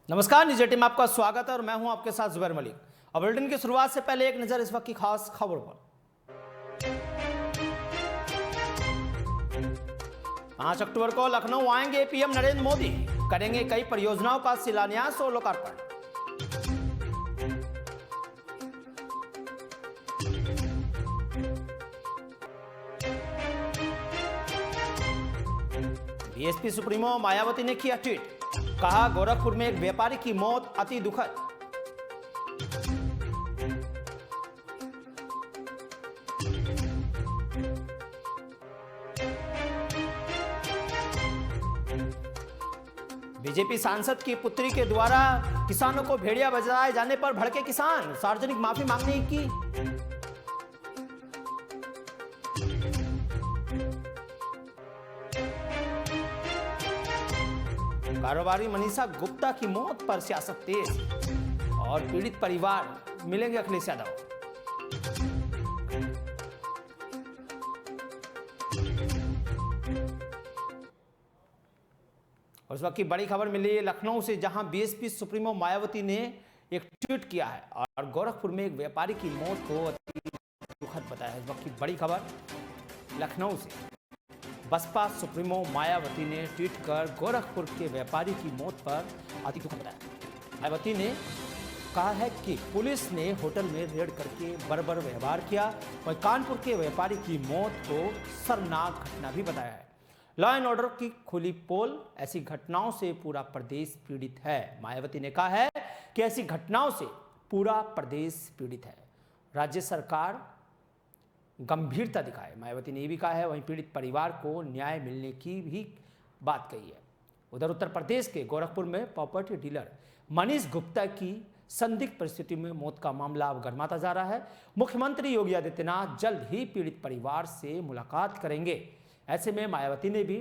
नमस्कार, न्यूज़ 18 में आपका स्वागत है और मैं हूं आपके साथ जुबैर मलिक। अब बुलेटिन की शुरुआत से पहले एक नजर इस वक्त की खास खबरों पर। 5 अक्टूबर को लखनऊ आएंगे पीएम नरेंद्र मोदी, करेंगे कई परियोजनाओं का शिलान्यास और लोकार्पण। बीएसपी सुप्रीमो मायावती ने किया ट्वीट, कहा गोरखपुर में एक व्यापारी की मौत अति दुखद। बीजेपी सांसद की पुत्री के द्वारा किसानों को भेड़िया बजाए जाने पर भड़के किसान, सार्वजनिक माफी मांगने की। कारोबारी मनीषा गुप्ता की मौत पर सियासत तेज और पीड़ित परिवार मिलेंगे अखिलेश यादव। और इस वक्त की बड़ी खबर मिली है लखनऊ से, जहां बीएसपी सुप्रीमो मायावती ने एक ट्वीट किया है और गोरखपुर में एक व्यापारी की मौत को अति दुखद बताया है। इस वक्त की बड़ी खबर लखनऊ से, बसपा सुप्रीमो मायावती ने ट्वीट कर गोरखपुर के व्यापारी की मौत पर अति दुखद बताया। मायावती ने कहा है कि पुलिस ने होटल में रेड करके बर्बर व्यवहार किया और कानपुर के व्यापारी की मौत को शर्मनाक घटना भी बताया है। लॉ एंड ऑर्डर की खुली पोल, ऐसी घटनाओं से पूरा प्रदेश पीड़ित है। मायावती ने कहा है कि ऐसी घटनाओं से पूरा प्रदेश पीड़ित है, राज्य सरकार गंभीरता दिखाए। मायावती ने यह भी कहा है, वहीं पीड़ित परिवार को न्याय मिलने की भी बात कही है। उधर उत्तर प्रदेश के गोरखपुर में प्रॉपर्टी डीलर मनीष गुप्ता की संदिग्ध परिस्थिति में मौत का मामला अब गर्माता जा रहा है। मुख्यमंत्री योगी आदित्यनाथ जल्द ही पीड़ित परिवार से मुलाकात करेंगे। ऐसे में मायावती ने भी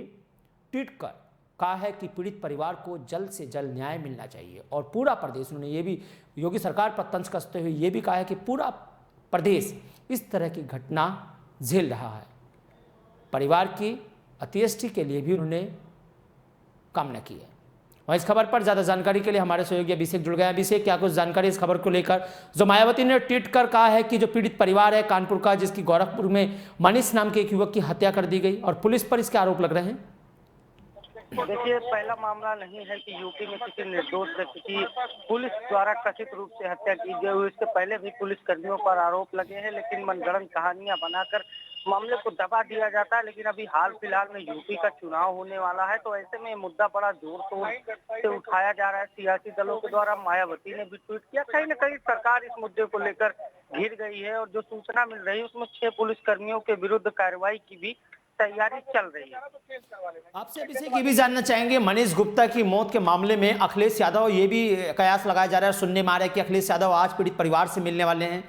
ट्वीट कर कहा है कि पीड़ित परिवार को जल्द से जल्द न्याय मिलना चाहिए और पूरा प्रदेश, उन्होंने ये भी योगी सरकार पर तंज कसते हुए ये भी कहा है कि पूरा प्रदेश इस तरह की घटना झेल रहा है। परिवार की अंत्येष्टि के लिए भी उन्होंने कामना की है। वहीं इस खबर पर ज्यादा जानकारी के लिए हमारे सहयोगी अभिषेक जुड़ गए हैं। अभिषेक, क्या कुछ जानकारी इस खबर को लेकर, जो मायावती ने ट्वीट कर कहा है कि जो पीड़ित परिवार है कानपुर का, जिसकी गोरखपुर में मनीष नाम के एक युवक की हत्या कर दी गई और पुलिस पर इसके आरोप लग रहे हैं? देखिए, पहला मामला नहीं है कि यूपी में किसी निर्दोष व्यक्ति की पुलिस द्वारा कथित रूप से हत्या की गई। इससे पहले भी पुलिस कर्मियों पर आरोप लगे हैं, लेकिन मनगढ़ंत कहानियां बनाकर मामले को दबा दिया जाता है। लेकिन अभी हाल फिलहाल में यूपी का चुनाव होने वाला है, तो ऐसे में मुद्दा बड़ा जोर शोर से उठाया जा रहा है सियासी दलों के द्वारा। मायावती ने भी ट्वीट किया, कहीं न कहीं सरकार इस मुद्दे को लेकर घिर गई है और जो सूचना मिल रही है उसमें 6 पुलिस कर्मियों के विरुद्ध कार्रवाई की भी तैयारी चल रही है। आपसे अभिषेक ये भी जानना चाहेंगे, मनीष गुप्ता की मौत के मामले में अखिलेश यादव, ये भी कयास लगाया जा रहा है, सुनने में आ रहा है कि अखिलेश यादव आज पीड़ित परिवार से मिलने वाले हैं।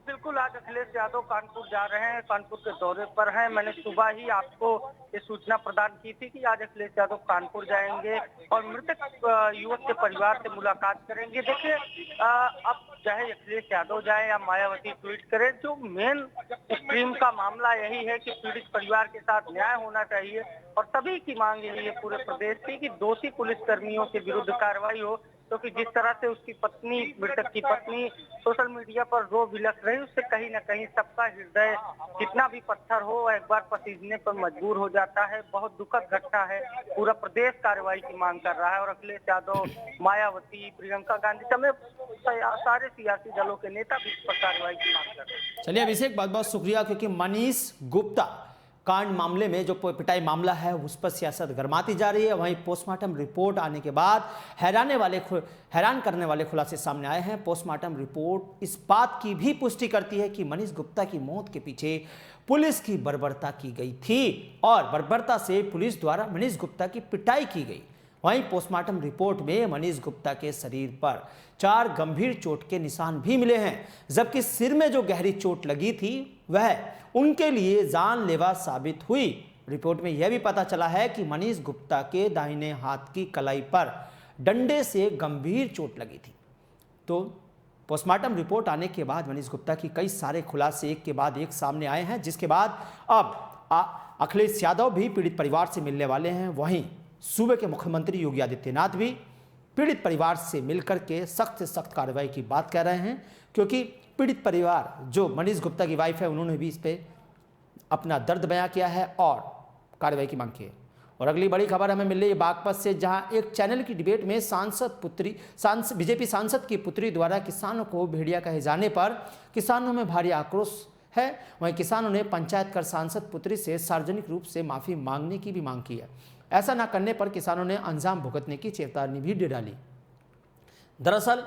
बिल्कुल, आज अखिलेश यादव कानपुर जा रहे हैं, कानपुर के दौरे पर हैं। मैंने सुबह ही आपको ये सूचना प्रदान की थी कि आज अखिलेश यादव कानपुर जाएंगे और मृतक युवक के परिवार से मुलाकात करेंगे। देखिए, अब चाहे अखिलेश यादव जाए या मायावती ट्वीट करे, जो मेन स्ट्रीम का मामला यही है कि पीड़ित परिवार के साथ न्याय होना चाहिए और सभी की मांग यही है पूरे प्रदेश की कि दोषी पुलिस कर्मियों के विरुद्ध कार्रवाई हो। क्योंकि जिस तरह से उसकी पत्नी, मृतक की पत्नी सोशल मीडिया पर रो बिलख रही, उससे कहीं न कहीं सबका हृदय कितना भी पत्थर हो एक बार पसीजने पर मजबूर हो जाता है। बहुत दुखद घटना है, पूरा प्रदेश कार्रवाई की मांग कर रहा है और अखिलेश यादव, मायावती, प्रियंका गांधी समेत सारे सियासी दलों के नेता भी इस पर कार्रवाई की मांग कर रहे हैं। चलिए अभिषेक, बहुत बहुत शुक्रिया, क्योंकि मनीष गुप्ता कांड मामले में जो पिटाई मामला है उस पर सियासत गरमाती जा रही है। वहीं पोस्टमार्टम रिपोर्ट आने के बाद हैरान करने वाले खुलासे सामने आए हैं। पोस्टमार्टम रिपोर्ट इस बात की भी पुष्टि करती है कि मनीष गुप्ता की मौत के पीछे पुलिस की बर्बरता की गई थी और बर्बरता से पुलिस द्वारा मनीष गुप्ता की पिटाई की गई। वहीं पोस्टमार्टम रिपोर्ट में मनीष गुप्ता के शरीर पर 4 गंभीर चोट के निशान भी मिले हैं, जबकि सिर में जो गहरी चोट लगी थी वह उनके लिए जानलेवा साबित हुई। रिपोर्ट में यह भी पता चला है कि मनीष गुप्ता के दाहिने हाथ की कलाई पर डंडे से गंभीर चोट लगी थी। तो पोस्टमार्टम रिपोर्ट आने के बाद मनीष गुप्ता की कई सारे खुलासे एक के बाद एक सामने आए हैं, जिसके बाद अब अखिलेश यादव भी पीड़ित परिवार से मिलने वाले हैं। वहीं सूबे के मुख्यमंत्री योगी आदित्यनाथ भी पीड़ित परिवार से मिलकर के सख्त से सख्त कार्रवाई की बात कह रहे हैं, क्योंकि पीड़ित परिवार जो मनीष गुप्ता की वाइफ है उन्होंने भी इस पर अपना दर्द बयां किया है और कार्रवाई की मांग की है। और अगली बड़ी खबर हमें मिल रही है बागपत से, जहां एक चैनल की डिबेट में बीजेपी सांसद की पुत्री द्वारा किसानों को भेड़िया कहे जाने पर किसानों में भारी आक्रोश है। वहीं किसानों ने पंचायत कर सांसद पुत्री से सार्वजनिक रूप से माफी मांगने की भी मांग की है। ऐसा न करने पर किसानों ने अंजाम भुगतने की चेतावनी भी दे डाली। दरअसल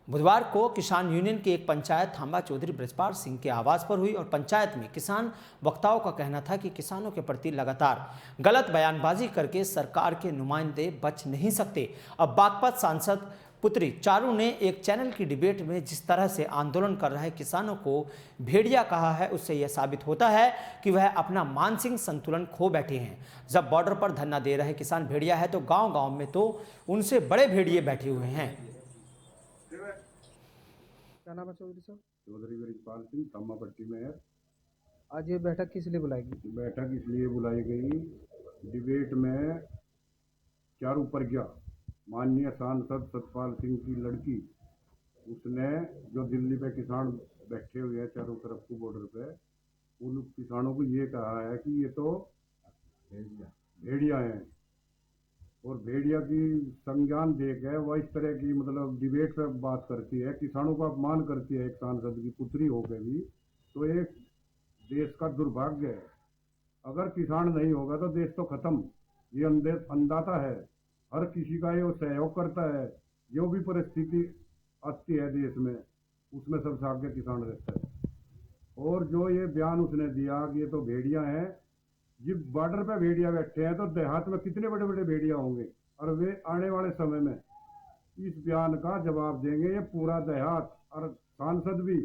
बुधवार को किसान यूनियन की एक पंचायत थांबा चौधरी ब्रजपाल सिंह के आवास पर हुई और पंचायत में किसान वक्ताओं का कहना था कि किसानों के प्रति लगातार गलत बयानबाजी करके सरकार के नुमाइंदे बच नहीं सकते। अब बागपत सांसद पुत्री चारू ने एक चैनल की डिबेट में जिस तरह से आंदोलन कर रहे किसानों को भेड़िया कहा है, उससे यह साबित होता है कि वह अपना मानसिक संतुलन खो बैठे हैं। जब बॉर्डर पर धरना दे रहे किसान भेड़िया है तो गांव-गांव में तो उनसे बड़े भेड़िए बैठे हुए हैं। क्या नाम है चौधरी साहब? चौधरी ब्रजपाल सिंह, तामापट्टी में है। आज ये बैठक किस लिए बुलाई गई? बैठक इसलिए बुलाई गई, डिबेट में चारू प्रज्ञा माननीय सांसद सतपाल सिंह की लड़की, उसने जो दिल्ली पे किसान बैठे हुए हैं चारों तरफ को बॉर्डर पे, उन किसानों को ये कहा है कि ये तो भेड़िया हैं और भेड़िया की संज्ञान देकर वह इस तरह की मतलब डिबेट पे बात करती है, किसानों का अपमान करती है एक सांसद की पुत्री होकर भी, तो एक देश का दुर्भाग्य है। अगर किसान नहीं होगा तो देश तो खत्म, ये अंदाता है। हर किसी का ये सहयोग करता है, जो भी परिस्थिति आती है देश में उसमें सबसे आगे किसान रहता है। और जो ये बयान उसने दिया कि ये तो भेड़िया हैं, जब बॉर्डर पे भेड़िया बैठे हैं तो देहात में कितने बड़े बड़े भेड़िया होंगे, और वे आने वाले समय में इस बयान का जवाब देंगे। ये पूरा देहात और सांसद भी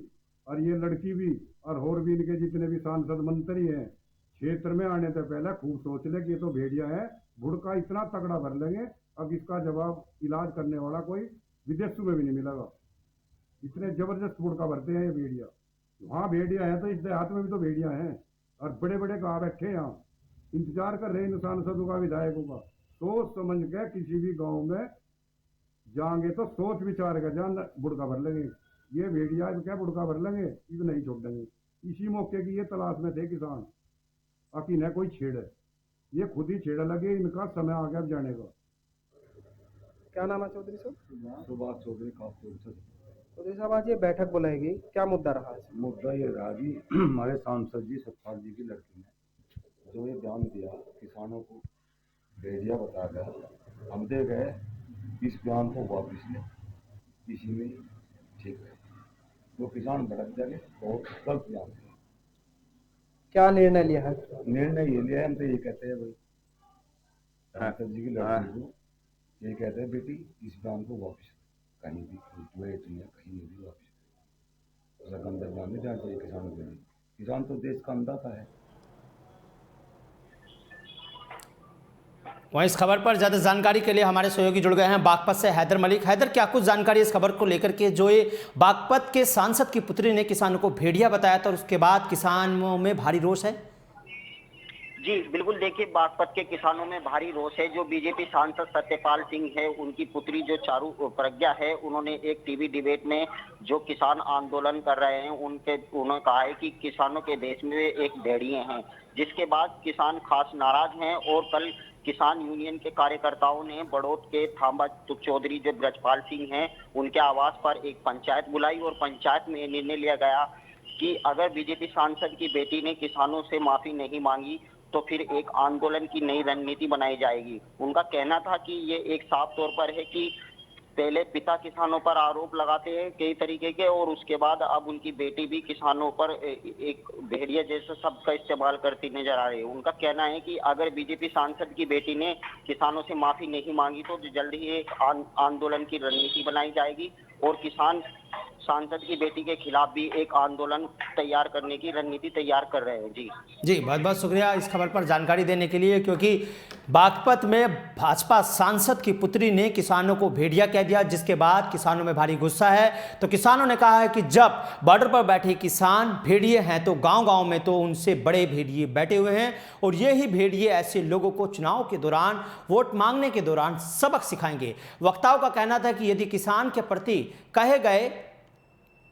और ये लड़की भी और भी इनके जितने भी सांसद मंत्री हैं, क्षेत्र में आने से पहले खूब सोच ले कि ये तो भेड़िया है, भुड़का इतना तगड़ा भर लेंगे अब इसका जवाब इलाज करने वाला कोई विदेशों में भी नहीं मिलेगा। इतने जबरदस्त भुड़का भरते हैं ये भेड़िया। वहाँ भेड़िया है तो इस देहात में भी तो भेड़िया हैं, और बड़े बड़े गाँव बैठे हैं यहाँ, इंतजार कर रहे हैं इन सांसदों का, विधायकों का। सोच समझ के किसी भी गांव में जाएंगे तो सोच विचार कर जान बुड़का भर लेंगे। ये भेड़िया क्या बुड़का भर लेंगे, इसे नहीं छोड़ देंगे। इसी मौके की ये तलाश में थे किसान, आखिर न कोई छेड़े, ये खुद ही छेड़े लगे, इनका समय आ गया जाने का। क्या नाम है चौधरी साहब? सुभाष चौधरी खास तौर से। चौधरी साहब, आज ये बैठक बुलाई गई, क्या मुद्दा रहा? मुद्दा ये रहा कि हमारे सांसद जी सतपाल जी की लड़की ने जो ये बयान दिया किसानों को भेड़िया बताकर, हम दे गए इस बयान को वापिस ले, इसी में ठीक है। जो किसान भड़क जाए बहुत गलत बयान है। क्या निर्णय लिया है? निर्णय ये लिया है, हम तो ये कहते हैं भाई सांसद जी की लड़की को ये कहते हैं बेटी इस बयान को वापिस कहीं भी डिबेट में कहीं भी वापिस, ऐसा गंदा बयान नहीं जाना चाहिए किसानों के लिए। किसान तो देश का अन्नदाता है। वहीं इस खबर पर ज़्यादा जानकारी के लिए हमारे सहयोगी जुड़ गए हैं बागपत से हैदर मलिक। हैदर, क्या कुछ जानकारी इस खबर को लेकर के जो ये बागपत के सांसद की पुत्री ने किसानों को भेड़िया बताया था और उसके बाद किसानों में भारी रोष है? जी बिल्कुल, देखिए बागपत के किसानों में भारी रोष है। जो बीजेपी सांसद सत्यपाल सिंह है, उनकी पुत्री जो चारू प्रज्ञा है, उन्होंने एक टीवी डिबेट में जो किसान आंदोलन कर रहे हैं उन्होंने कहा है कि किसानों के देश में एक भेड़िए हैं, जिसके बाद किसान खास नाराज हैं। और कल किसान यूनियन के कार्यकर्ताओं ने बड़ौद के थांबा चौधरी जो ब्रजपाल सिंह हैं उनके आवास पर एक पंचायत बुलाई और पंचायत में निर्णय लिया गया कि अगर बीजेपी सांसद की बेटी ने किसानों से माफी नहीं मांगी तो फिर एक आंदोलन की नई रणनीति बनाई जाएगी। उनका कहना था कि ये एक साफ तौर पर है कि पहले पिता किसानों पर आरोप लगाते हैं कई तरीके के, और उसके बाद अब उनकी बेटी भी किसानों पर एक भेड़िया जैसा शब्द का इस्तेमाल करती नजर आ रही है। उनका कहना है कि अगर बीजेपी सांसद की बेटी ने किसानों से माफी नहीं मांगी तो जल्द ही एक आंदोलन की रणनीति बनाई जाएगी और किसान सांसद की बेटी के खिलाफ भी एक आंदोलन तैयार करने की रणनीति तैयार कर रहे हैं। जी बहुत बहुत शुक्रिया इस खबर पर जानकारी देने के लिए, क्योंकि बागपत में भाजपा सांसद की पुत्री ने किसानों को भेड़िया कह दिया, जिसके बाद किसानों में भारी गुस्सा है। तो किसानों ने कहा है कि जब बॉर्डर पर बैठे किसान भेड़िए हैं तो गांव-गांव में तो उनसे बड़े भेड़िए बैठे हुए हैं, और ये ही भेड़िए ऐसे लोगों को चुनाव के दौरान, वोट मांगने के दौरान सबक सिखाएंगे। वक्ताओं का कहना था कि यदि किसान के प्रति कहे गए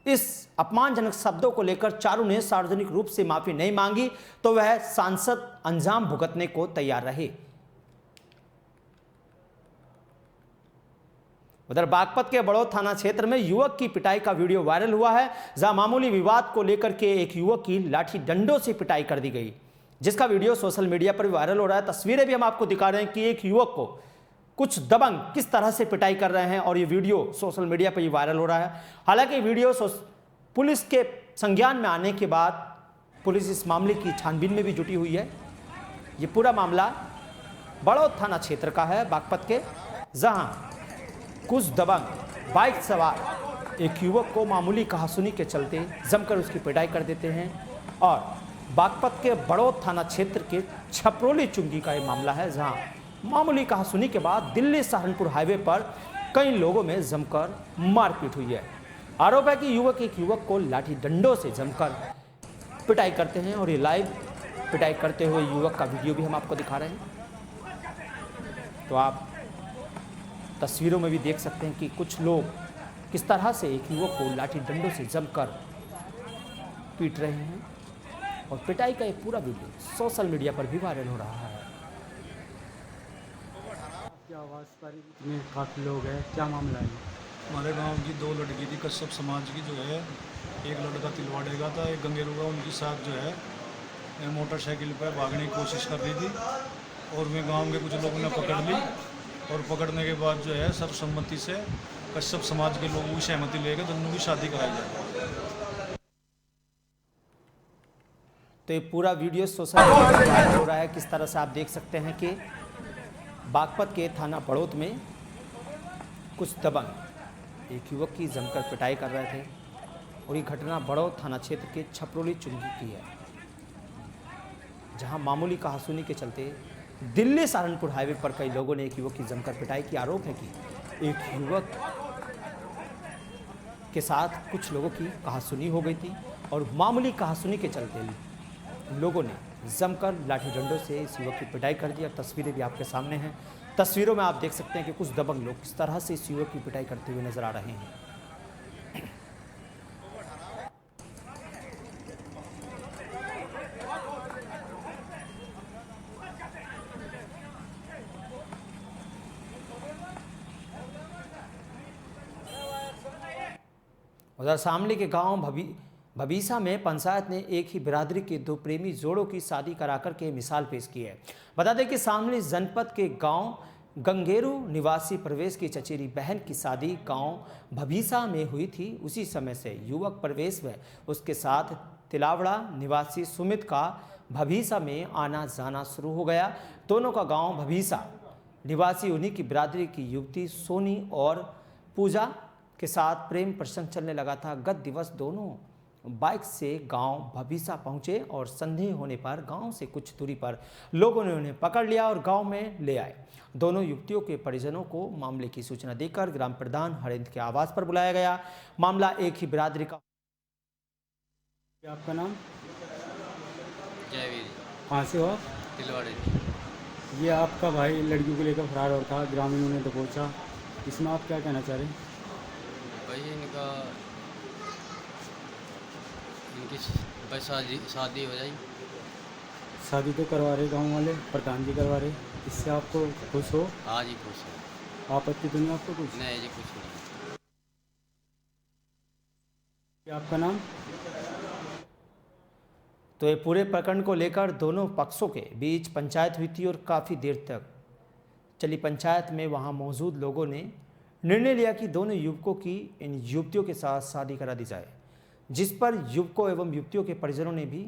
इस अपमानजनक शब्दों को लेकर चारू ने सार्वजनिक रूप से माफी नहीं मांगी तो वह सांसद अंजाम भुगतने को तैयार रहे। उधर बागपत के बड़ौद थाना क्षेत्र में युवक की पिटाई का वीडियो वायरल हुआ है, जहां मामूली विवाद को लेकर के एक युवक की लाठी डंडों से पिटाई कर दी गई, जिसका वीडियो सोशल मीडिया पर वायरल हो रहा है। तस्वीरें भी हम आपको दिखा रहे हैं कि एक युवक को कुछ दबंग किस तरह से पिटाई कर रहे हैं, और ये वीडियो सोशल मीडिया पर ही वायरल हो रहा है। हालांकि वीडियो पुलिस के संज्ञान में आने के बाद पुलिस इस मामले की छानबीन में भी जुटी हुई है। ये पूरा मामला बड़ौद थाना क्षेत्र का है बागपत के, जहां कुछ दबंग बाइक सवार एक युवक को मामूली कहासुनी के चलते जमकर उसकी पिटाई कर देते हैं। और बागपत के बड़ौद थाना क्षेत्र के छपरोली चुंगी का ये मामला है, जहां मामूली कहासुनी के बाद दिल्ली सहारनपुर हाईवे पर कई लोगों में जमकर मारपीट हुई है। आरोप है कि युवक एक युवक को लाठी डंडों से जमकर पिटाई करते हैं, और ये लाइव पिटाई करते हुए युवक का वीडियो भी हम आपको दिखा रहे हैं। तो आप तस्वीरों में भी देख सकते हैं कि कुछ लोग किस तरह से एक युवक को लाठी डंडों से जमकर पीट रहे हैं, और पिटाई का एक पूरा वीडियो सोशल मीडिया पर भी वायरल हो रहा है। आपकी आवाज़ पर इतने काफ़ी लोग हैं, क्या मामला है? हमारे गांव की दो लड़की थी कश्यप समाज की जो है, एक लड़का तिलवाड़े का था, एक गंगेरू का। उनकी साथ जो है मोटरसाइकिल पर भागने की कोशिश कर रही थी, और वे गांव के कुछ लोगों ने पकड़ ली, और पकड़ने के बाद जो है सर्वसम्मति से कश्यप समाज के लोगों की सहमति लेकर दोनों की शादी कराई जाए। तो ये पूरा वीडियो सोशल मीडिया पर वायरल हो रहा है। किस तरह से आप देख सकते हैं कि बागपत के थाना बड़ौद में कुछ दबंग एक युवक की जमकर पिटाई कर रहे थे, और ये घटना बड़ौद थाना क्षेत्र के छपरोली चुंगी की है, जहां मामूली कहासुनी के चलते दिल्ली सहारनपुर हाईवे पर कई लोगों ने एक युवक की जमकर पिटाई की। आरोप है कि एक युवक के साथ कुछ लोगों की कहासुनी हो गई थी, और मामूली कहासुनी के चलते लोगों ने जमकर लाठी डंडों से इस युवक की पिटाई कर दी। और तस्वीरें भी आपके सामने हैं। तस्वीरों में आप देख सकते हैं कि कुछ दबंग लोग किस तरह से इस युवक की पिटाई करते हुए नजर आ रहे हैं। उधर शामली के गांव भबीसा में पंचायत ने एक ही बिरादरी के दो प्रेमी जोड़ों की शादी कराकर के मिसाल पेश की है। बता दें कि शामली जनपद के गांव गंगेरू निवासी प्रवेश की चचेरी बहन की शादी गांव भबीसा में हुई थी। उसी समय से युवक प्रवेश व उसके साथ तिलावड़ा निवासी सुमित का भबीसा में आना जाना शुरू हो गया। दोनों का गाँव भबीसा निवासी उन्हीं की बिरादरी की युवती सोनी और पूजा के साथ प्रेम प्रसंग चलने लगा था। गत दिवस दोनों बाइक से गांव भबीसा पहुंचे, और संदेह होने पर गांव से कुछ दूरी पर लोगों ने उन्हें पकड़ लिया और गांव में ले आए। दोनों युवतियों के परिजनों को मामले की सूचना देकर ग्राम प्रधान हरेंद्र के आवास पर बुलाया गया। मामला एक ही बिरादरी का। आपका नाम? जयवीर। कहाँ से हो? तिलवाड़े। ये आपका भाई लड़कियों को लेकर फरार और था, ग्रामीणों ने दबोचा, इसमें आप क्या कहना चाह रहे हैं? भाई इनकी बस शादी हो जाए। शादी तो करवा रहे गांव वाले, प्रधान जी करवा रहे, इससे आपको खुश हो? आज ही खुश है। आपत्ति तो नहीं आपको कुछ? नहीं जी कुछ नहीं। आपका नाम? तो ये पूरे प्रकरण को लेकर दोनों पक्षों के बीच पंचायत हुई थी, और काफ़ी देर तक चली पंचायत में वहां मौजूद लोगों ने निर्णय लिया कि दोनों युवकों की इन युवतियों के साथ शादी करा दी जाए, जिस पर युवकों एवं युवतियों के परिजनों ने भी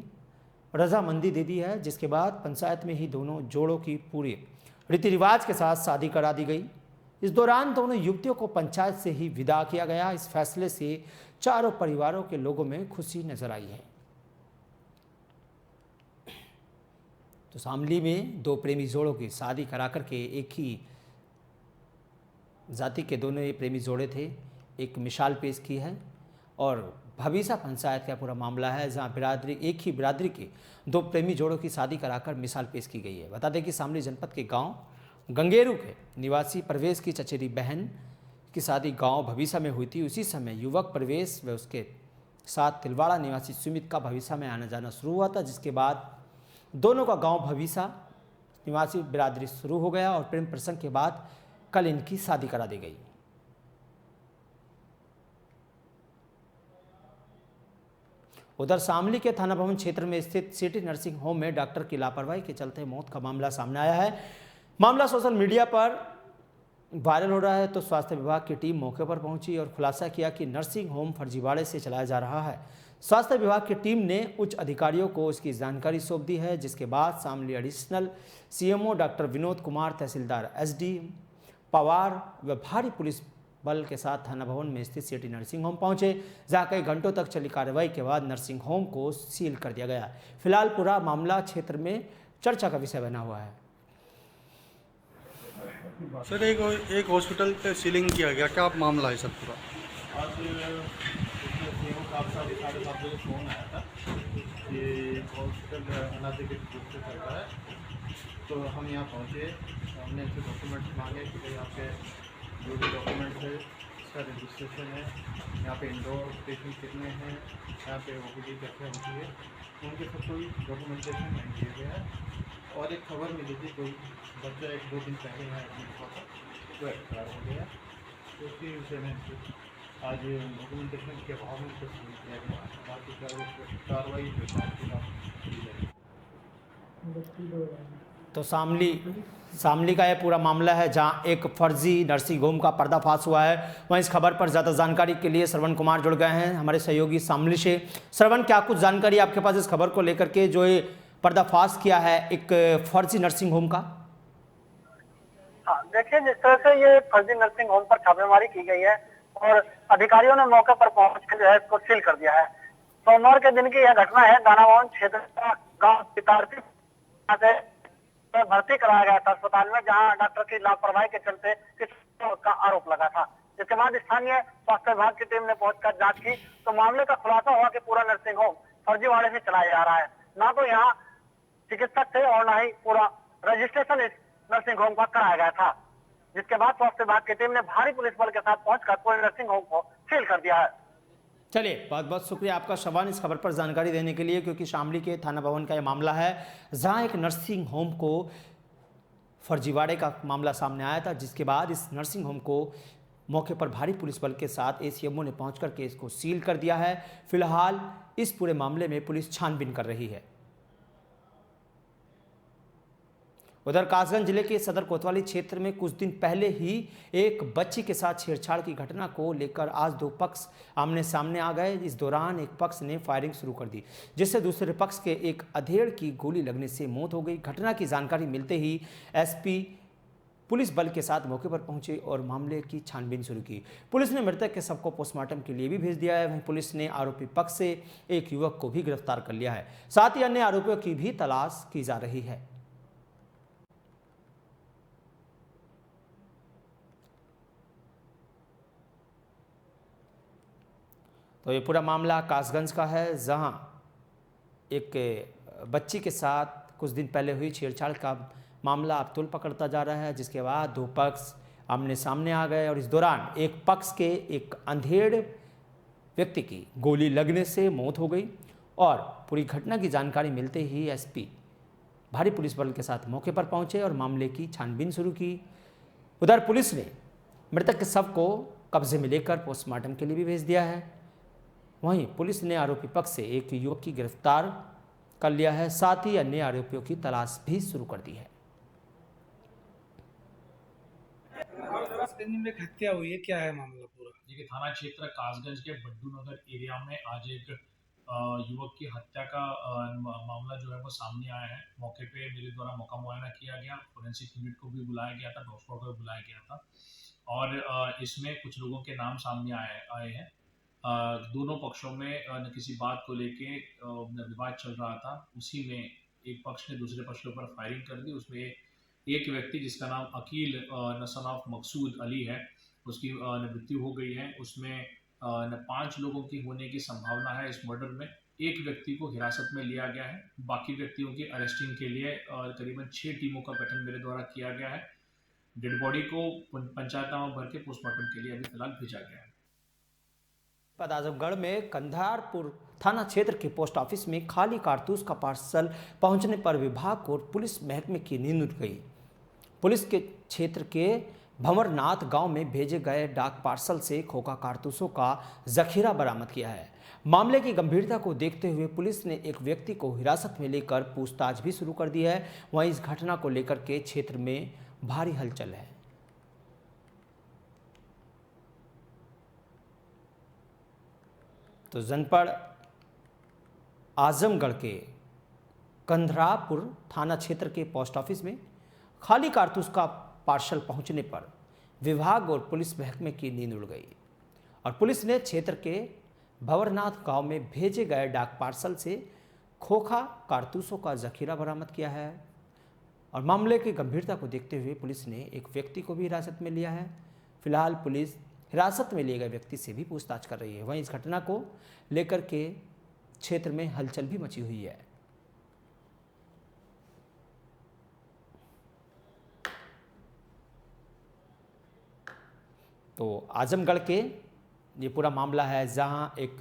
रजामंदी दे दी है। जिसके बाद पंचायत में ही दोनों जोड़ों की पूरे रीति रिवाज के साथ शादी करा दी गई। इस दौरान दोनों युवतियों को पंचायत से ही विदा किया गया। इस फैसले से चारों परिवारों के लोगों में खुशी नजर आई है। तो शामली में दो प्रेमी जोड़ों की शादी करा करके एक ही जाति के दोनों ये प्रेमी जोड़े थे, एक मिसाल पेश की है। और भविसा पंचायत का पूरा मामला है, जहां एक ही बिरादरी के दो प्रेमी जोड़ों की शादी कराकर मिसाल पेश की गई है। बता दें कि शामली जनपद के गांव गंगेरू के निवासी प्रवेश की चचेरी बहन की शादी गांव भविसा में हुई थी। उसी समय युवक प्रवेश व उसके साथ तिलवाड़ा निवासी सुमित का भविसा में आना जाना शुरू हुआ था, जिसके बाद दोनों का गांव भविसा निवासी बिरादरी शुरू हो गया और प्रेम प्रसंग के बाद कल इनकी शादी करा दी गई। उधर शामली के थाना भवन क्षेत्र में स्थित सिटी नर्सिंग होम में डॉक्टर की लापरवाही के चलते मौत का मामला सामने आया है। मामला सोशल मीडिया पर वायरल हो रहा है, तो स्वास्थ्य विभाग की टीम मौके पर पहुंची और खुलासा किया कि नर्सिंग होम फर्जीवाड़े से चलाया जा रहा है। स्वास्थ्य विभाग की टीम ने उच्च अधिकारियों को इसकी जानकारी सौंप दी है, जिसके बाद Shamli additional CMO doctor Vinod Kumar, तहसीलदार एसडी पवार व भारी पुलिस बल के साथ थाना भवन में स्थित सिटी नर्सिंग होम पहुंचे, जहां कई घंटों तक चली कार्रवाई के बाद नर्सिंग होम को सील कर दिया गया। फिलहाल पूरा मामला क्षेत्र में चर्चा का विषय बना हुआ है। सर एक हॉस्पिटल पे सीलिंग किया गया, क्या मामला है सर पूरा? आज साहब 7:30 बजे फ़ोन आया था कि हॉस्पिटल अनाधिकृत रूप से चल रहा है, तो हम यहाँ पहुँचे। हमने ऐसे डॉक्यूमेंट्स मांगे कि भाई आपके जो भी डॉक्यूमेंट्स है इसका रजिस्ट्रेशन है, यहाँ पे इंडोर पेशेंट कितने हैं, यहाँ पे ओपीडी कैसे होती है, उनके सब कोई डॉक्यूमेंटेशन नहीं किए गए हैं। और एक खबर मिली थी, कोई बच्चा 1-2 दिन पहले यहाँ एडमिट हुआ था, तो एक्सपायर हो गया, तो उसके विषय में आज डॉक्यूमेंटेशन के अभाव में कुछ नहीं किया गया। बाकी कार्रवाई की जाएगी। तो शामली का यह पूरा मामला है, जहां एक फर्जी नर्सिंग होम का पर्दाफाश हुआ है। वहीं इस खबर पर ज़्यादा जानकारी के लिए श्रवण कुमार जुड़ गए हैं हमारे सहयोगी शामली से। श्रवण, क्या कुछ जानकारी आपके पास इस खबर को लेकर के, जो ये पर्दाफाश किया है एक फर्जी नर्सिंग होम का? हाँ, देखिए, जिस तरह से ये फर्जी नर्सिंग होम पर छापेमारी की गई है और अधिकारियों ने मौके पर पहुंचकर जो है इसको सील कर दिया है। सोमवार के दिन की यह घटना है। दाना भवन क्षेत्र का गाँव पितारसी भर्ती कराया गया था अस्पताल में, जहां डॉक्टर की लापरवाही के चलते का आरोप लगा था। इसके बाद स्थानीय स्वास्थ्य विभाग की टीम ने पहुंचकर जांच की, तो मामले का खुलासा हुआ कि पूरा नर्सिंग होम फर्जीवाड़े से चलाया जा रहा है। ना तो यहाँ चिकित्सक थे और ना ही पूरा रजिस्ट्रेशन इस नर्सिंग होम का कराया गया था, जिसके बाद स्वास्थ्य विभाग की टीम ने भारी पुलिस बल के साथ पहुंचकर पूरे नर्सिंग होम को सील कर दिया है। चलिए, बहुत बहुत शुक्रिया आपका श्रवण इस खबर पर जानकारी देने के लिए, क्योंकि शामली के थाना भवन का यह मामला है, जहां एक नर्सिंग होम को फर्जीवाड़े का मामला सामने आया था, जिसके बाद इस नर्सिंग होम को मौके पर भारी पुलिस बल के साथ एसीएमओ ने पहुंचकर के इसको सील कर दिया है। फिलहाल इस पूरे मामले में पुलिस छानबीन कर रही है। उधर कासगंज जिले के सदर कोतवाली क्षेत्र में कुछ दिन पहले ही एक बच्ची के साथ छेड़छाड़ की घटना को लेकर आज दो पक्ष आमने सामने आ गए। इस दौरान एक पक्ष ने फायरिंग शुरू कर दी, जिससे दूसरे पक्ष के एक अधेड़ की गोली लगने से मौत हो गई। घटना की जानकारी मिलते ही एसपी पुलिस बल के साथ मौके पर पहुंचे और मामले की छानबीन शुरू की। पुलिस ने मृतक के शव को पोस्टमार्टम के लिए भी भेज दिया है। वहीं पुलिस ने आरोपी पक्ष से एक युवक को भी गिरफ्तार कर लिया है। साथ ही अन्य आरोपियों की भी तलाश की जा रही है। तो ये पूरा मामला कासगंज का है, जहां एक बच्ची के साथ कुछ दिन पहले हुई छेड़छाड़ का मामला अब तूल पकड़ता जा रहा है, जिसके बाद दो पक्ष आमने सामने आ गए और इस दौरान एक पक्ष के एक अंधेड़ व्यक्ति की गोली लगने से मौत हो गई। और पूरी घटना की जानकारी मिलते ही एसपी भारी पुलिस बल के साथ मौके पर पहुंचे और मामले की छानबीन शुरू की। उधर पुलिस ने मृतक के शव को कब्जे में लेकर पोस्टमार्टम के लिए भी भेज दिया है। वहीं पुलिस ने आरोपी पक्ष से एक युवक की गिरफ्तार कर लिया है। साथ ही अन्य आरोपियों की तलाश भी शुरू कर दी है। में हत्या हुई है, क्या है मामला पूरा? देखिए, थाना क्षेत्र कासगंज के बड्डू नगर एरिया में आज एक युवक की हत्या का मामला जो है वो सामने आया है। मौके पे मेरे द्वारा मौका मुआयना किया गया, फोरेंसिक यूनिट को भी बुलाया गया था, डॉग स्क्वाड को भी बुलाया गया था और इसमें कुछ लोगों के नाम सामने आए हैं। दोनों पक्षों में किसी बात को लेके विवाद चल रहा था। उसी में एक पक्ष ने दूसरे पक्ष के ऊपर फायरिंग कर दी। उसमें एक व्यक्ति जिसका नाम अकील सन ऑफ मकसूद अली है, उसकी मृत्यु हो गई है। उसमें 5 लोगों की होने की संभावना है। इस मर्डर में एक व्यक्ति को हिरासत में लिया गया है। बाकी व्यक्तियों की अरेस्टिंग के लिए करीबन 6 टीमों का गठन मेरे द्वारा किया गया है। डेड बॉडी को पंचायतनामा भर के पोस्टमार्टम के लिए अभी फिलहाल भेजा गया है। आजमगढ़ में कंधारपुर थाना क्षेत्र के पोस्ट ऑफिस में खाली कारतूस का पार्सल पहुंचने पर विभाग और पुलिस महकमे की नींद उड़ गई। पुलिस के क्षेत्र के भंवरनाथ गांव में भेजे गए डाक पार्सल से खोखा कारतूसों का जखीरा बरामद किया है। मामले की गंभीरता को देखते हुए पुलिस ने एक व्यक्ति को हिरासत में लेकर पूछताछ भी शुरू कर दी है। वहीं इस घटना को लेकर के क्षेत्र में भारी हलचल है। तो जनपद आजमगढ़ के कंधरापुर थाना क्षेत्र के पोस्ट ऑफिस में खाली कारतूस का पार्सल पहुंचने पर विभाग और पुलिस महकमे की नींद उड़ गई और पुलिस ने क्षेत्र के भंवरनाथ गांव में भेजे गए डाक पार्सल से खोखा कारतूसों का जखीरा बरामद किया है। और मामले की गंभीरता को देखते हुए पुलिस ने एक व्यक्ति को भी हिरासत में लिया है। फिलहाल पुलिस हिरासत में लिए गए व्यक्ति से भी पूछताछ कर रही है। वहीं इस घटना को लेकर के क्षेत्र में हलचल भी मची हुई है। तो आजमगढ़ के ये पूरा मामला है जहां एक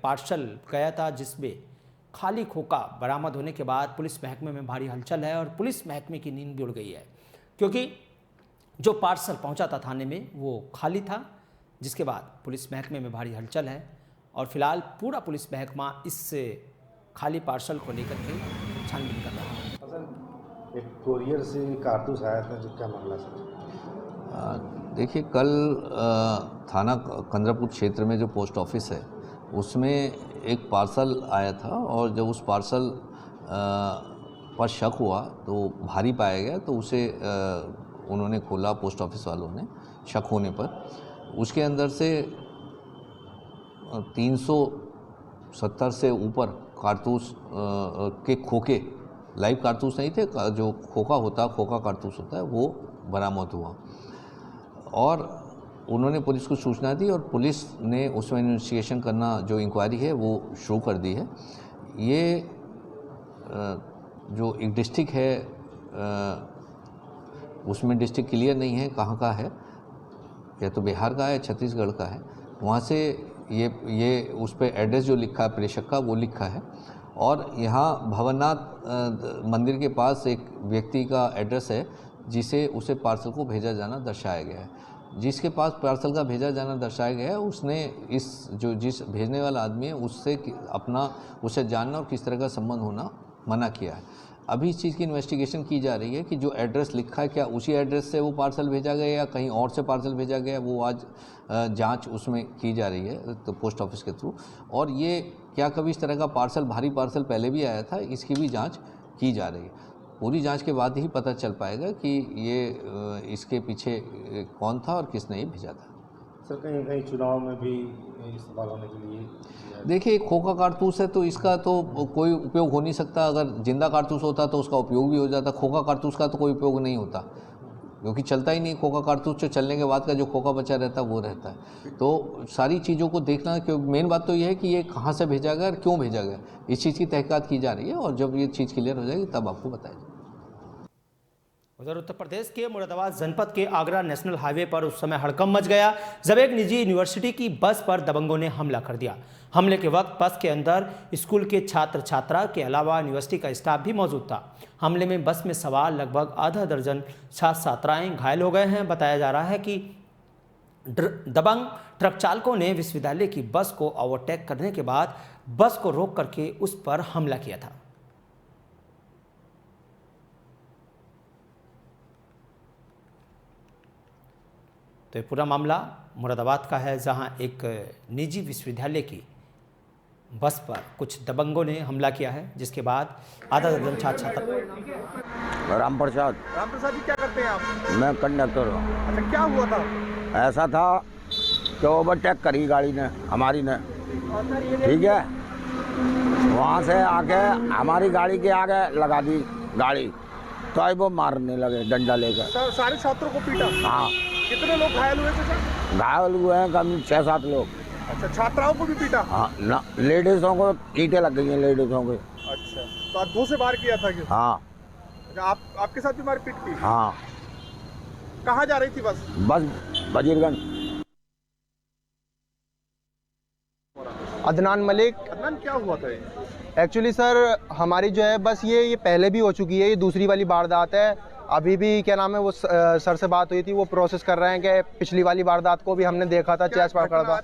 पार्सल गया था जिसमें खाली खोखा बरामद होने के बाद पुलिस महकमे में भारी हलचल है और पुलिस महकमे की नींद भी उड़ गई है, क्योंकि जो पार्सल पहुंचा था थाने में वो खाली था, जिसके बाद पुलिस महकमे में भारी हलचल है और फिलहाल पूरा पुलिस महकमा इस खाली पार्सल को लेकर के छानबीन कर रहा है। सर, एक कोरियर से कारतूस आया था, जो क्या मामला सर? देखिए, कल थाना कंधरापुर क्षेत्र में जो पोस्ट ऑफिस है उसमें एक पार्सल आया था और जब उस पार्सल पर शक हुआ तो भारी पाया गया, तो उसे उन्होंने खोला, पोस्ट ऑफिस वालों ने, शक होने पर। उसके अंदर से 370 से ऊपर कारतूस के खोखे, लाइव कारतूस नहीं थे, जो खोखा कारतूस होता है, वो बरामद हुआ और उन्होंने पुलिस को सूचना दी और पुलिस ने उसमें इन्वेस्टिगेशन करना, जो इंक्वायरी है वो शुरू कर दी है। ये जो एक डिस्ट्रिक्ट है उसमें डिस्ट्रिक्ट क्लियर नहीं है कहाँ का है, या तो बिहार का है, छत्तीसगढ़ का है। वहाँ से ये उस पर एड्रेस जो लिखा है प्रेषक का, वो लिखा है और यहाँ भंवरनाथ मंदिर के पास एक व्यक्ति का एड्रेस है जिसे उसे पार्सल को भेजा जाना दर्शाया गया है। जिसके पास पार्सल का भेजा जाना दर्शाया गया है उसने जिस भेजने वाला आदमी है उसे जानना और किस तरह का संबंध होना मना किया है। अभी इस चीज़ की इन्वेस्टिगेशन की जा रही है कि जो एड्रेस लिखा है क्या उसी एड्रेस से वो पार्सल भेजा गया या कहीं और से पार्सल भेजा गया, वो आज जांच उसमें की जा रही है तो पोस्ट ऑफिस के थ्रू। और ये क्या कभी इस तरह का पार्सल, भारी पार्सल पहले भी आया था, इसकी भी जाँच की जा रही है। पूरी जांच के बाद ही पता चल पाएगा कि ये इसके पीछे कौन था और किसने ये भेजा था। सर, कहीं कहीं चुनाव में भी इस्तेमाल होने के लिए देखिए, खोखा कारतूस है तो इसका तो कोई उपयोग हो नहीं सकता। अगर जिंदा कारतूस होता तो उसका उपयोग भी हो जाता। खोखा कारतूस का तो कोई उपयोग नहीं होता क्योंकि चलता ही नहीं। खोखा कारतूस जो चलने के बाद का जो खोखा बचा रहता है वो रहता है। तो सारी चीज़ों को देखना, क्योंकि मेन बात तो ये है कि ये कहाँ से भेजा गया और क्यों भेजा गया, इस चीज़ की तहकीकात की जा रही है और जब ये चीज़ क्लियर हो जाएगी तब आपको बताया जाएगा। उधर उत्तर प्रदेश के मुरादाबाद जनपद के आगरा नेशनल हाईवे पर उस समय हड़कंप मच गया जब एक निजी यूनिवर्सिटी की बस पर दबंगों ने हमला कर दिया। हमले के वक्त बस के अंदर स्कूल के छात्र छात्रा के अलावा यूनिवर्सिटी का स्टाफ भी मौजूद था। हमले में बस में सवार लगभग आधा दर्जन छात्र छात्राएं घायल हो गए हैं। बताया जा रहा है कि दबंग ट्रक चालकों ने विश्वविद्यालय की बस को ओवरटेक करने के बाद बस को रोक करके उस पर हमला किया था। तो ये पूरा मामला मुरादाबाद का है, जहां एक निजी विश्वविद्यालय की बस पर कुछ दबंगों ने हमला किया है, जिसके बाद आधा दर्जन छात्र राम प्रसाद जी क्या करते हैं आप? मैं कंडक्टर हूँ। अच्छा, क्या हुआ था? ऐसा था कि ओवरटेक करी गाड़ी ने हमारी ने, ठीक है, वहाँ से आके हमारी गाड़ी के आगे लगा दी गाड़ी, तो आई वो मारने लगे डंडा लेकर। सारे छात्रों को पीटा? हाँ। कितने लोग घायल हुए थे सर? घायल हुए हैं कम 6-7 लोग। अच्छा, छात्राओं को भी पीटा? हाँ ना, लेडीजों को ईंटें लग गई हैं लेडीजों को। अच्छा, तो आज 2 से बार किया था क्या? हाँ। अच्छा, आपके साथ भी मारपीट की? हाँ। कहाँ जा रही थी बस? बस वजीरगंज। अदनान मलिक। अदनान, क्या हुआ था? एक्चुअली सर हमारी जो है बस ये पहले भी हो चुकी है, ये दूसरी वाली वारदात है। अभी भी क्या नाम है वो सर से बात हुई थी, वो प्रोसेस कर रहे हैं कि पिछली वाली वारदात को भी हमने देखा था, चेस पकड़ा था।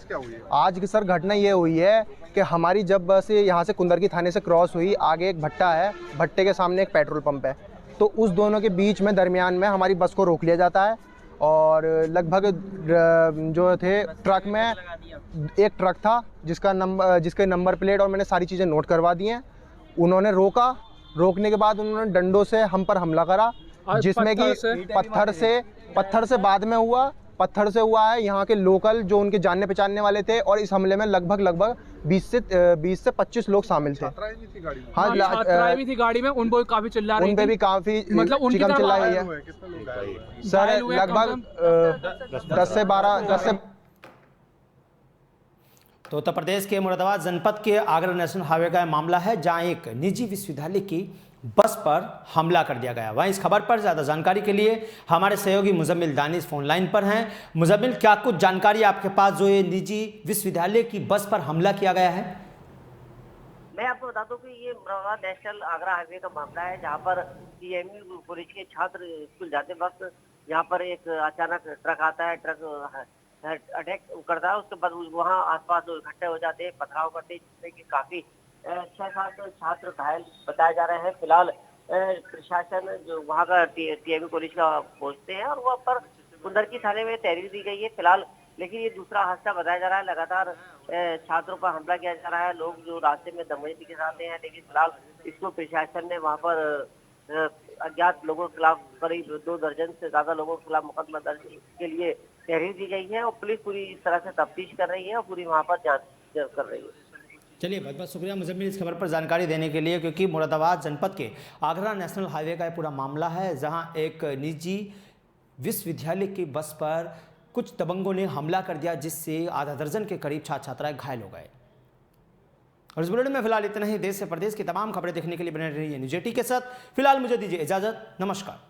आज की सर घटना ये हुई है कि हमारी जब बस यहाँ से कुंदरकी थाने से क्रॉस हुई, आगे एक भट्टा है, भट्टे के सामने एक पेट्रोल पंप है, तो उस दोनों के बीच में दरमियान में हमारी बस को रोक लिया जाता है। और लगभग जो थे ट्रक में एक ट्रक था जिसके नंबर प्लेट और मैंने सारी चीज़ें नोट करवा दी हैं। उन्होंने रोकने के बाद उन्होंने डंडों से हम पर हमला करा, जिसमें कि पत्थर से बाद में हुआ, पत्थर से हुआ है। यहाँ के लोकल जो उनके जानने पहचानने वाले थे, और इस हमले में लगभग 20 से 25 लोग शामिल थे। हाँ, छात्राएं भी थी गाड़ी में, उन पर काफी चिल्ला रही थी। उन पे भी काफी चिकन चिल्लाई है सर। लगभग 10 से 12। तो उत्तर प्रदेश के मुरादाबाद जनपद के आगरा नेशनल हाईवे का मामला है, जहां एक निजी विश्वविद्यालय की बस पर हमला कर दिया गया। वहीं इस खबर पर ज़्यादा जानकारी के लिए हमारे सहयोगी मुजम्मिल दानिश फोन लाइन पर हैं। मुजम्मिल, क्या कुछ जानकारी आपके पास जो ये निजी विश्वविद्यालय की बस पर हमला किया गया है? मैं आपको बता दूं कि ये मुरादाबाद नेशनल आगरा हाईवे का मामला है, जहां पर टीएमयू कॉलेज के छात्र स्कूल जाते वक्त यहाँ पर एक अचानक ट्रक आता है, ट्रक अटैक करता है। उसके बाद वहाँ आसपास लोग इकट्ठे हो जाते हैं, पथराव करते हैं, जिससे कि काफी 6-7 छात्र घायल बताए जा रहे हैं। फिलहाल प्रशासन जो वहाँ का टीएमयू कॉलेज का पहुँचते हैं और वहाँ पर कुंदरकी थाने में तहरीर दी गई है फिलहाल। लेकिन ये दूसरा हादसा बताया जा रहा है, लगातार छात्रों पर हमला किया जा रहा है, लोग जो रास्ते में दमोजी के साथ हैं। लेकिन फिलहाल इसको प्रशासन ने वहाँ पर अज्ञात लोगों के खिलाफ करीब 2 दर्जन से ज्यादा लोगों के खिलाफ मुकदमा दर्ज के लिए तहरीर दी गई है और पुलिस पूरी इस तरह से तफ्तीश कर रही है और पूरी वहाँ पर जांच कर रही है। चलिए, बहुत बहुत शुक्रिया मुजम्मिल इस खबर पर जानकारी देने के लिए, क्योंकि मुरादाबाद जनपद के आगरा नेशनल हाईवे का ये पूरा मामला है, जहां एक निजी विश्वविद्यालय की बस पर कुछ दबंगों ने हमला कर दिया, जिससे आधा दर्जन के करीब छात्र छात्राएं घायल हो गए। और इस बुलेटिन में फिलहाल इतना ही। देश से प्रदेश की तमाम खबरें देखने के लिए बने रहिए न्यूज़ 18 के साथ। फिलहाल मुझे दीजिए इजाजत, नमस्कार।